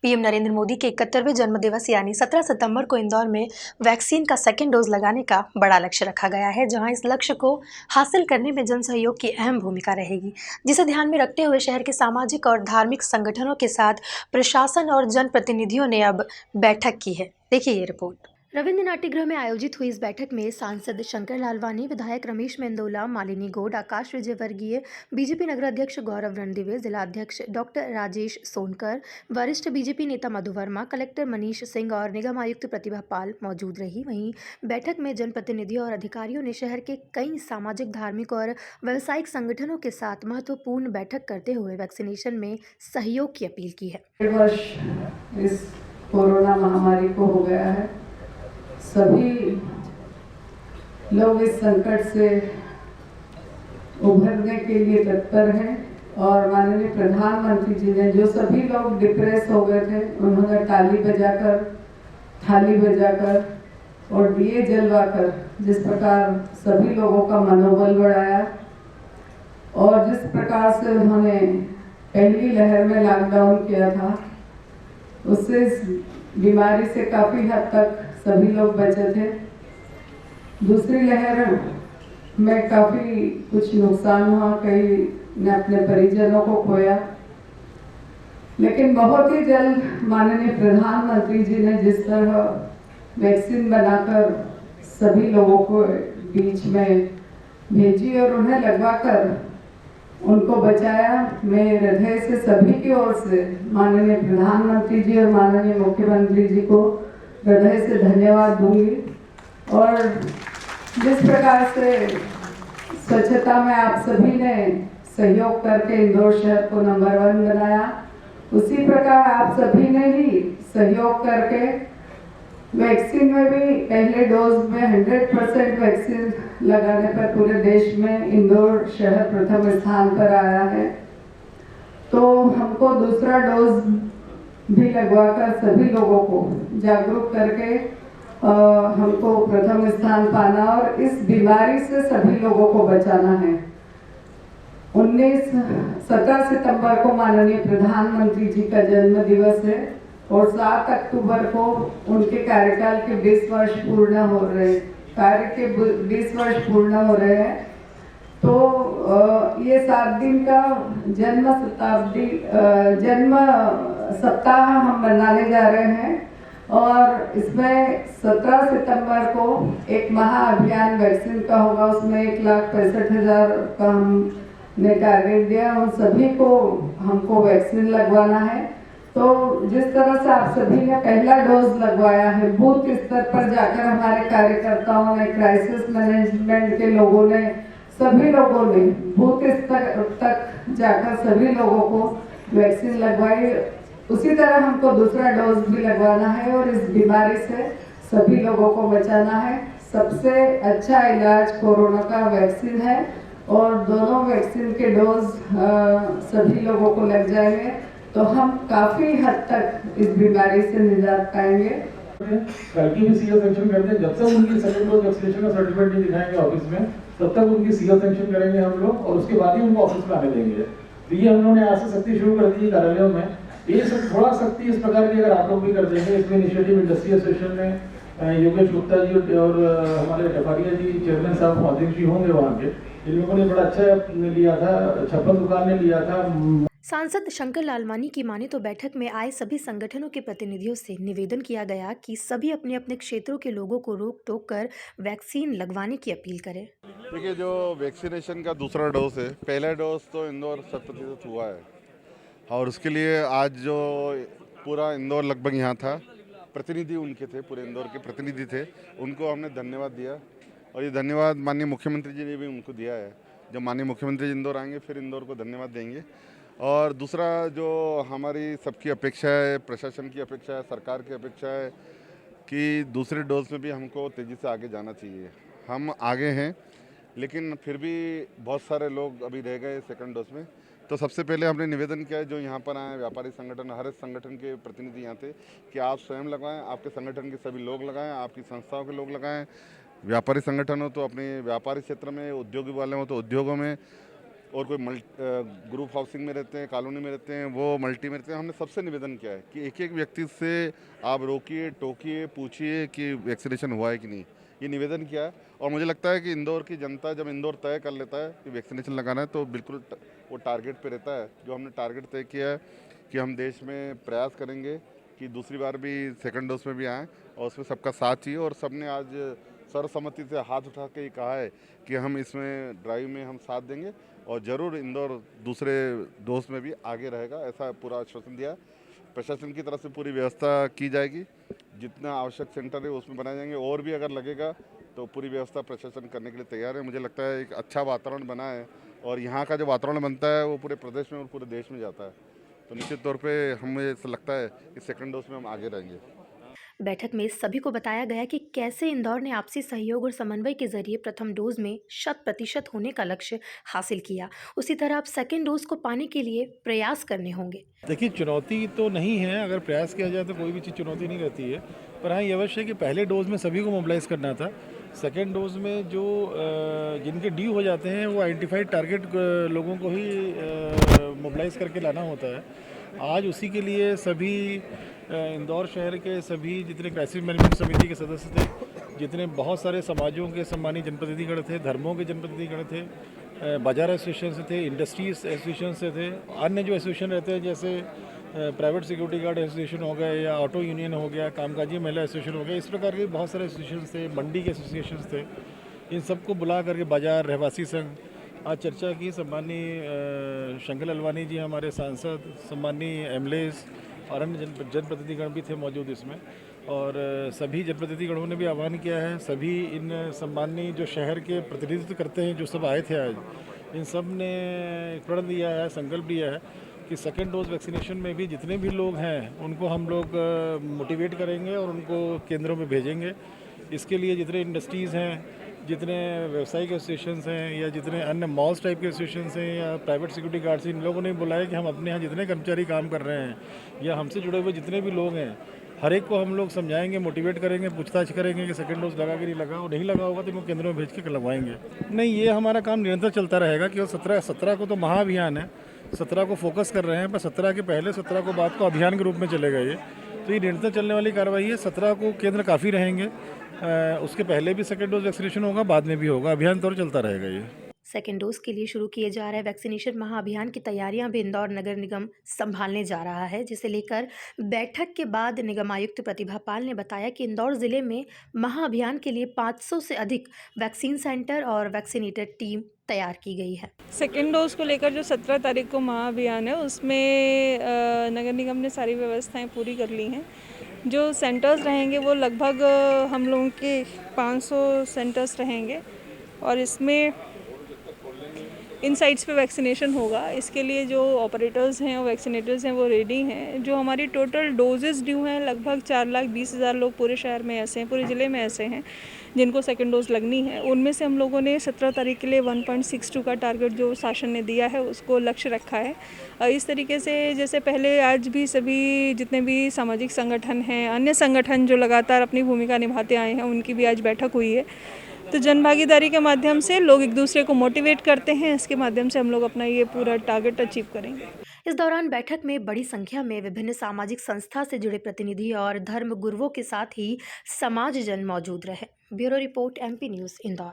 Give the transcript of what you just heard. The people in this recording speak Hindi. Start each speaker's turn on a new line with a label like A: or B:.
A: पीएम नरेंद्र मोदी के 71वें जन्मदिवस यानी 17 सितंबर को इंदौर में वैक्सीन का सेकेंड डोज लगाने का बड़ा लक्ष्य रखा गया है, जहां इस लक्ष्य को हासिल करने में जन सहयोग की अहम भूमिका रहेगी, जिसे ध्यान में रखते हुए शहर के सामाजिक और धार्मिक संगठनों के साथ प्रशासन और जनप्रतिनिधियों ने अब बैठक की है। देखिए ये रिपोर्ट। रविंद्र नाट्यगृह में आयोजित हुई इस बैठक में सांसद शंकर लालवानी, विधायक रमेश मेंदोला, मालिनी गौड़, आकाश विजयवर्गीय, बीजेपी नगर अध्यक्ष गौरव रणदिवे, जिला अध्यक्ष डॉक्टर राजेश सोनकर, वरिष्ठ बीजेपी नेता मधु वर्मा, कलेक्टर मनीष सिंह और निगम आयुक्त प्रतिभा पाल मौजूद रही। वहीं बैठक में जनप्रतिनिधियों और अधिकारियों ने शहर के कई सामाजिक, धार्मिक और व्यावसायिक संगठनों के साथ महत्वपूर्ण बैठक करते हुए वैक्सीनेशन में सहयोग की अपील की है।
B: इस कोरोना महामारी को हो गया है, सभी लोग इस संकट से उभरने के लिए तत्पर हैं और माननीय प्रधानमंत्री जी ने, जो सभी लोग डिप्रेस हो गए थे, उन्होंने ताली बजाकर, थाली बजाकर और दिए जलवाकर जिस प्रकार सभी लोगों का मनोबल बढ़ाया और जिस प्रकार से उन्होंने पहली लहर में लॉकडाउन किया था, उससे इस बीमारी से काफ़ी हद तक सभी लोग बचे थे। दूसरी लहर में काफ़ी कुछ नुकसान हुआ, कई ने अपने परिजनों को खोया, लेकिन बहुत ही जल्द माननीय प्रधानमंत्री जी ने जिस तरह वैक्सीन बनाकर सभी लोगों को बीच में भेजी और उन्हें लगवाकर उनको बचाया, मैं हृदय से सभी की ओर से माननीय प्रधानमंत्री जी और माननीय मुख्यमंत्री जी को हृदय से धन्यवाद दूंगी। और जिस प्रकार से स्वच्छता में आप सभी ने सहयोग करके इंदौर शहर को नंबर 1 बनाया, उसी प्रकार आप सभी ने ही सहयोग करके वैक्सीन में भी पहले डोज में 100% वैक्सीन लगाने पर पूरे देश में इंदौर शहर प्रथम स्थान पर आया है। तो हमको दूसरा डोज भी लगवाकर सभी लोगों को जागरूक करके हमको प्रथम स्थान पाना और इस बीमारी से सभी लोगों को बचाना है। 17 सितंबर को माननीय प्रधानमंत्री जी का जन्म दिवस है और 7 अक्टूबर को उनके कार्यकाल के 20 वर्ष पूर्ण हो रहे हैं। तो ये 7 दिन का जन्म सप्ताह हम मनाने जा रहे हैं और इसमें 17 सितंबर को एक महाअभियान वैक्सीन का होगा। उसमें 1,65,000 का हमने टारगेट दिया। उन सभी को हमको वैक्सीन लगवाना है। तो जिस तरह से आप सभी ने पहला डोज लगवाया है, बूथ स्तर पर जाकर हमारे कार्यकर्ताओं ने, क्राइसिस मैनेजमेंट के लोगों ने, सभी लोगों ने बूथ स्तर तक जाकर सभी लोगों को वैक्सीन लगवाई। उसी तरह हमको दूसरा डोज भी लगवाना है और इस बीमारी से सभी लोगों को बचाना है। सबसे अच्छा इलाज कोरोना का वैक्सीन है और दोनों वैक्सीन के डोज सभी लोगों को लग जाएंगे तो हम काफी हद तक इस बीमारी से निजात पाएंगे।
C: कल की भी सीएल सैंक्शन कर दें, जब तक उनकी सेकंड डोज वैक्सीनेशन का सर्टिफिकेट नहीं दिखाएंगे ऑफिस में, तब तक उनकी सीएल सैंक्शन करेंगे हम लोग और उसके बाद ही उनको ऑफिस में आने देंगे। तो ये हम लोगों ने आज से सख्ती शुरू कर दी कार्यालयों में। ये सब थोड़ा सख्ती इस प्रकार की अगर आप लोग भी कर देंगे, इसमें इनिशिएटिव इंडस्ट्री एसोसिएशन में योगेश गुप्ता जी और हमारे टफारिया जी चेयरमैन साहब महोदय जी होंगे वहाँ के, इन लोगों ने बड़ा अच्छा लिया था, छप्पन दुकान ने लिया था।
A: सांसद शंकर लालवानी की माने तो बैठक में आए सभी संगठनों के प्रतिनिधियों से निवेदन किया गया कि सभी अपने अपने क्षेत्रों के लोगों को रोक टोक कर वैक्सीन लगवाने की अपील करें।
D: देखिए, जो वैक्सीनेशन का दूसरा डोज है, पहला डोज तो इंदौर 100% हुआ है और उसके लिए आज जो पूरा इंदौर लगभग यहाँ था, प्रतिनिधि उनके थे, पूरे इंदौर के प्रतिनिधि थे, उनको हमने धन्यवाद दिया और ये धन्यवाद माननीय मुख्यमंत्री जी ने भी उनको दिया है। जब माननीय मुख्यमंत्री जी इंदौर आएंगे फिर इंदौर को धन्यवाद देंगे। और दूसरा जो हमारी सबकी अपेक्षा है, प्रशासन की अपेक्षा है, सरकार की अपेक्षा है कि दूसरे डोज में भी हमको तेज़ी से आगे जाना चाहिए। हम आगे हैं लेकिन फिर भी बहुत सारे लोग अभी रह गए सेकंड डोज में। तो सबसे पहले हमने निवेदन किया है, जो यहाँ पर आए व्यापारी संगठन, हर संगठन के प्रतिनिधि यहाँ थे, कि आप स्वयं लगाएं, आपके संगठन के सभी लोग लगाएं, आपकी संस्थाओं के लोग लगाएं। व्यापारी संगठन हो तो अपने व्यापारी क्षेत्र में, उद्योगी वाले हो तो उद्योगों में, और कोई ग्रुप हाउसिंग में रहते हैं, कॉलोनी में रहते हैं, वो मल्टी में रहते हैं। हमने सबसे निवेदन किया है कि एक एक व्यक्ति से आप रोकिए, टोकिए, पूछिए कि वैक्सीनेशन हुआ है कि नहीं। ये निवेदन किया है और मुझे लगता है कि इंदौर की जनता जब इंदौर तय कर लेता है कि वैक्सीनेशन लगाना है तो बिल्कुल वो टारगेट पे रहता है। जो हमने टारगेट तय किया है कि हम देश में प्रयास करेंगे कि दूसरी बार भी सेकंड डोज में भी आएँ और उसमें सबका साथ चाहिए। और सबने आज सर्वसम्मति से हाथ उठा के ही कहा है कि हम इसमें ड्राइव में हम साथ देंगे और ज़रूर इंदौर दूसरे डोज में भी आगे रहेगा, ऐसा पूरा आश्वासन दिया। प्रशासन की तरफ से पूरी व्यवस्था की जाएगी, जितना आवश्यक सेंटर है उसमें बनाए जाएंगे और भी अगर लगेगा तो पूरी व्यवस्था प्रशासन करने के लिए तैयार है। मुझे लगता है एक अच्छा वातावरण बना है और यहाँ का जो वातावरण बनता है वो पूरे प्रदेश में और पूरे देश में जाता है, तो निश्चित तौर पे हमें ऐसा लगता है कि सेकंड डोज में हम आगे रहेंगे।
A: बैठक में सभी को बताया गया कि कैसे इंदौर ने आपसी सहयोग और समन्वय के जरिए प्रथम डोज में 100% होने का लक्ष्य हासिल किया। उसी तरह अब सेकेंड डोज को पाने के लिए प्रयास करने होंगे।
E: देखिए, चुनौती तो नहीं है, अगर प्रयास किया जाए तो कोई भी चीज़ चुनौती नहीं रहती है। पर हाँ, ये अवश्य है कि पहले डोज में सभी को मोबिलाइज़ करना था। सेकेंड डोज में जो जिनके ड्यू हो जाते हैं वो आइडेंटिफाइड टारगेट लोगों को ही मोबिलाइज़ करके लाना होता है। आज उसी के लिए सभी इंदौर शहर के सभी जितने क्राइसिस मैनेजमेंट समिति के सदस्य थे, जितने बहुत सारे समाजों के सम्मानित जनप्रतिनिधिगण थे, धर्मों के जनप्रतिनिधिगण थे, बाजार एसोसिएशन से थे, इंडस्ट्रीज एसोसिएशन से थे, अन्य जो एसोसिएशन रहते हैं जैसे प्राइवेट सिक्योरिटी गार्ड एसोसिएशन हो गए या ऑटो यूनियन हो गया, कामकाजी महिला एसोसिएशन हो गया, इस प्रकार के बहुत सारे एसोसिएशन थे, मंडी के एसोसिएशन थे। इन सबको बुला करके बाजार रहवासी संघ आज चर्चा की। सम्मानीय शंकर ललवानी जी हमारे सांसद, सम्मानीय एमएलएस और अन्य जनप्रतिनिधिगण भी थे मौजूद इसमें, और सभी जनप्रतिनिधिगणों ने भी आह्वान किया है। सभी इन सम्मानीय जो शहर के प्रतिनिधित्व करते हैं जो सब आए थे आज, इन सब ने प्रण लिया है, संकल्प लिया है कि सेकेंड डोज वैक्सीनेशन में भी जितने भी लोग हैं उनको हम लोग मोटिवेट करेंगे और उनको केंद्रों में भेजेंगे। इसके लिए जितने इंडस्ट्रीज़ हैं, जितने व्यावसायिक एसोसिएशंस हैं या जितने अन्य मॉल्स टाइप के एसोसिएशंस हैं या प्राइवेट सिक्योरिटी गार्ड्स, इन लोगों ने बुलाया कि हम अपने यहाँ जितने कर्मचारी काम कर रहे हैं या हमसे जुड़े हुए जितने भी लोग हैं, हर एक को हम लोग समझाएंगे, मोटिवेट करेंगे, पूछताछ करेंगे कि सेकंड डोज लगा कि नहीं लगा, और नहीं लगा होगा तो इनको केंद्रों में भेज के लगवाएंगे। नहीं, ये हमारा काम निरंतर चलता रहेगा कि 17 को तो महाअभियान है, 17 को फोकस कर रहे हैं, पर 17 के पहले 17 को बाद को अभियान के रूप में चलेगा ये, तो ये निरंतर चलने वाली कार्रवाई है। 17 को केंद्र काफ़ी रहेंगे, उसके पहले भी सेकेंड डोज वैक्सीनेशन होगा, बाद में भी होगा, अभियान तो चलता रहेगा ये।
A: सेकेंड डोज के लिए शुरू किए जा रहे वैक्सीनेशन महाअभियान की तैयारियां भी इंदौर नगर निगम संभालने जा रहा है, जिसे लेकर बैठक के बाद निगम आयुक्त प्रतिभा पाल ने बताया कि इंदौर जिले में महाअभियान के लिए 500 से अधिक वैक्सीन सेंटर और वैक्सीनेटर टीम तैयार की गई है।
F: सेकेंड डोज को लेकर जो 17 तारीख को महाअभियान है उसमें नगर निगम ने सारी व्यवस्थाएं पूरी कर ली हैं। जो सेंटर्स रहेंगे वो लगभग हम लोगों के 500 सेंटर्स रहेंगे और इसमें इन साइट्स पे वैक्सीनेशन होगा। इसके लिए जो ऑपरेटर्स हैं और वैक्सीनेटर्स हैं वो रेडी हैं। जो हमारी टोटल डोजेस ड्यू हैं लगभग 4,20,000 लोग पूरे शहर में ऐसे हैं, पूरे ज़िले में ऐसे हैं जिनको सेकेंड डोज लगनी है। उनमें से हम लोगों ने 17 तारीख के लिए 1.62 का टारगेट जो शासन ने दिया है उसको लक्ष्य रखा है। इस तरीके से जैसे पहले आज भी सभी जितने भी सामाजिक संगठन हैं, अन्य संगठन जो लगातार अपनी भूमिका निभाते आए हैं, उनकी भी आज बैठक हुई है। तो जनभागीदारी के माध्यम से लोग एक दूसरे को मोटिवेट करते हैं, इसके माध्यम से हम लोग अपना ये पूरा टारगेट अचीव करेंगे।
A: इस दौरान बैठक में बड़ी संख्या में विभिन्न सामाजिक संस्था से जुड़े प्रतिनिधि और धर्म गुरुओं के साथ ही समाजजन मौजूद रहे। Bureau report, MP news, Indore.